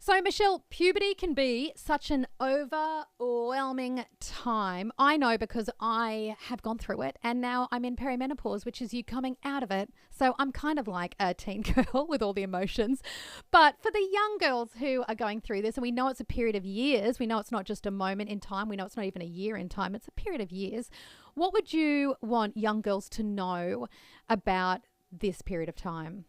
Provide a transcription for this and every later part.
So, Michelle, puberty can be such an overwhelming time. I know because I have gone through it and now I'm in perimenopause, which is you coming out of it. So I'm kind of like a teen girl with all the emotions. But for the young girls who are going through this, and we know it's a period of years, we know it's not just a moment in time, we know it's not even a year in time, it's a period of years. What would you want young girls to know about this period of time?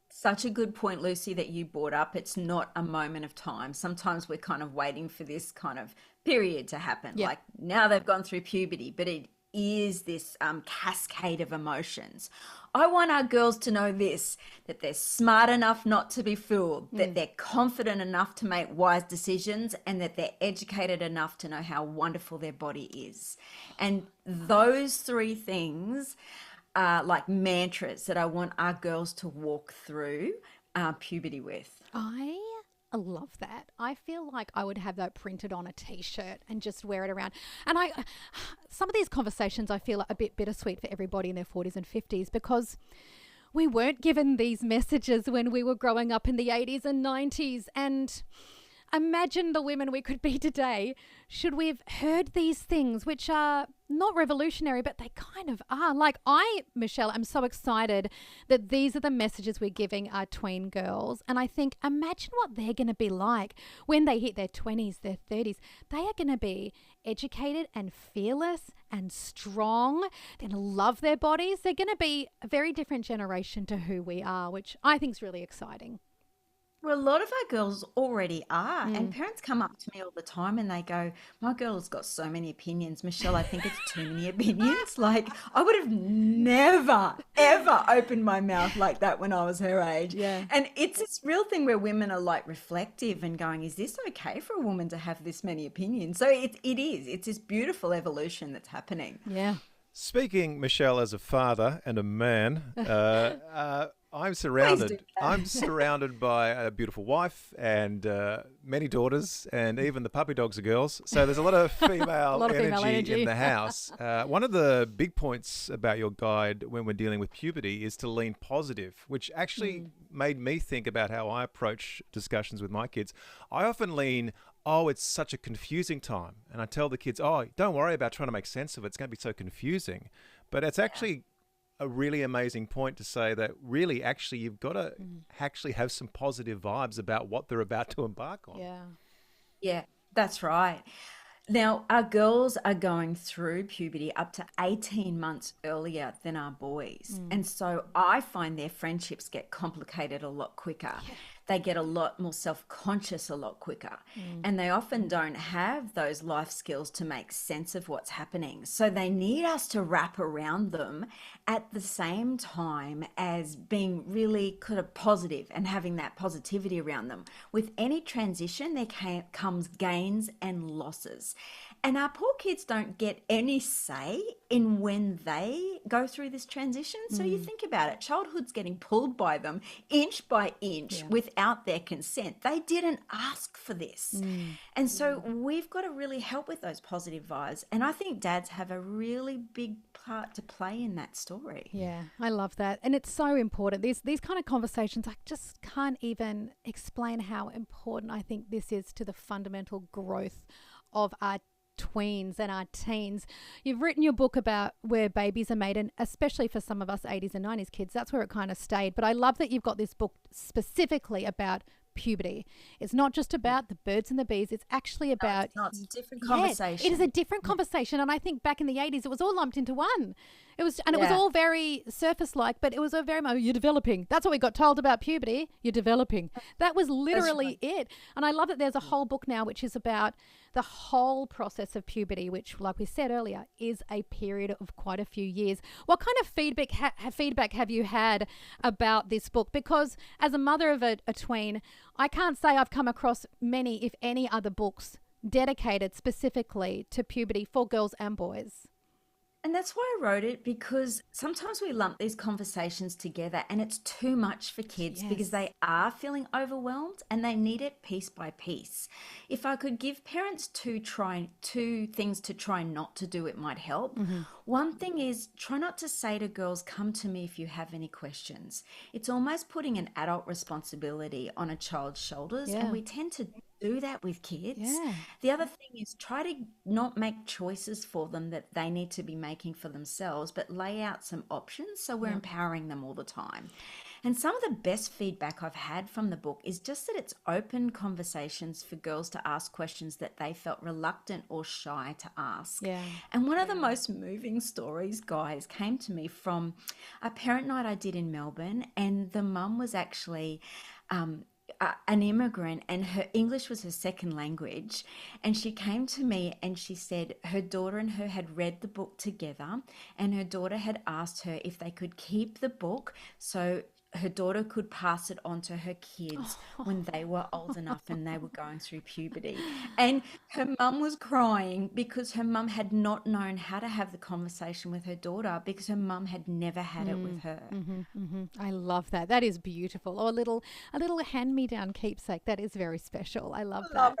Such a good point, Lucy, that you brought up. It's not a moment of time. Sometimes we're kind of waiting for this kind of period to happen. Yeah. Like now they've gone through puberty, but it is this cascade of emotions. I want our girls to know this, that they're smart enough not to be fooled, that they're confident enough to make wise decisions, and that they're educated enough to know how wonderful their body is. And those three things are like mantras that I want our girls to walk through puberty with. I love that. I feel like I would have that printed on a t-shirt and just wear it around. And some of these conversations I feel are a bit bittersweet for everybody in their 40s and 50s because we weren't given these messages when we were growing up in the 80s and 90s. And imagine the women we could be today should we have heard these things, which are not revolutionary, but they kind of are. Like Michelle, I'm so excited that these are the messages we're giving our tween girls. And I think, imagine what they're going to be like when they hit their 20s, their 30s. They are going to be educated and fearless and strong. They're going to love their bodies. They're going to be a very different generation to who we are, which I think is really exciting. Well, a lot of our girls already are. And parents come up to me all the time and they go, my girl has got so many opinions. Michelle, I think it's too many opinions. Like, I would have never, ever opened my mouth like that when I was her age. Yeah. And it's this real thing where women are like reflective and going, is this okay for a woman to have this many opinions? So it is. It's this beautiful evolution that's happening. Yeah. Speaking, Michelle, as a father and a man, I'm Please do surrounded. that. I'm surrounded by a beautiful wife and many daughters, and even the puppy dogs are girls. So there's a lot of female, lot of female energy energy. in the house. One of the big points about your guide when we're dealing with puberty is to lean positive, which actually made me think about how I approach discussions with my kids. I often lean, oh, it's such a confusing time. And I tell the kids, oh, don't worry about trying to make sense of it. It's going to be so confusing. But it's actually a really amazing point to say that really actually you've got to actually have some positive vibes about what they're about to embark on. Yeah. Yeah, that's right. Now, our girls are going through puberty up to 18 months earlier than our boys. And so I find their friendships get complicated a lot quicker. They get a lot more self-conscious a lot quicker. And they often don't have those life skills to make sense of what's happening. So they need us to wrap around them at the same time as being really kind of positive and having that positivity around them. With any transition, there comes gains and losses. And our poor kids don't get any say in when they go through this transition. So you think about it, childhood's getting pulled by them inch by inch without their consent. They didn't ask for this. And so we've got to really help with those positive vibes. And I think dads have a really big part to play in that story. Yeah, I love that. And it's so important. These kind of conversations, I just can't even explain how important I think this is to the fundamental growth of our tweens and our teens. You've written your book about where babies are made, and especially for some of us 80s and 90s kids, that's where it kind of stayed. But I love that you've got this book specifically about puberty. It's not just about the birds and the bees. It's actually about... It's not, it's a different Yes, conversation. it is a different conversation. And I think back in the 80s, it was all lumped into one. It was all very surface-like, but it was a very much, you're developing. That's what we got told about puberty. You're developing. That was literally it. And I love that there's a whole book now which is about the whole process of puberty, which, like we said earlier, is a period of quite a few years. What kind of feedback have you had about this book? Because as a mother of a tween, I can't say I've come across many, if any, other books dedicated specifically to puberty for girls and boys. And that's why I wrote it, because sometimes we lump these conversations together and it's too much for kids because Yes. they are feeling overwhelmed and they need it piece by piece. If I could give parents two things to try not to do, it might help. Mm-hmm. One thing is, try not to say to girls, come to me if you have any questions. It's almost putting an adult responsibility on a child's shoulders, and Yeah. we tend to do that with kids. Yeah. The other thing is, try to not make choices for them that they need to be making for themselves, but lay out some options so we're Yeah. empowering them all the time. And some of the best feedback I've had from the book is just that it's open conversations for girls to ask questions that they felt reluctant or shy to ask. Yeah. And one of the most moving stories, guys, came to me from a parent night I did in Melbourne, and the mum was actually an immigrant, and her English was her second language. And she came to me and she said her daughter and her had read the book together, and her daughter had asked her if they could keep the book so her daughter could pass it on to her kids when they were old enough and they were going through puberty. And her mum was crying because her mum had not known how to have the conversation with her daughter because her mum had never had it with her. I love that. That is beautiful. Or a little hand-me-down keepsake. That is very special. I love that.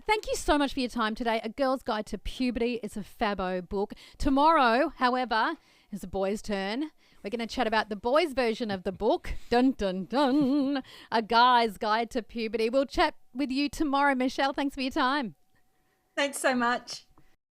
Thank you so much for your time today. A Girl's Guide to Puberty is a fabo book. Tomorrow, however, is the boys' turn. We're going to chat about the boys' version of the book. Dun, dun, dun. A Guy's Guide to Puberty. We'll chat with you tomorrow, Michelle. Thanks for your time. Thanks so much.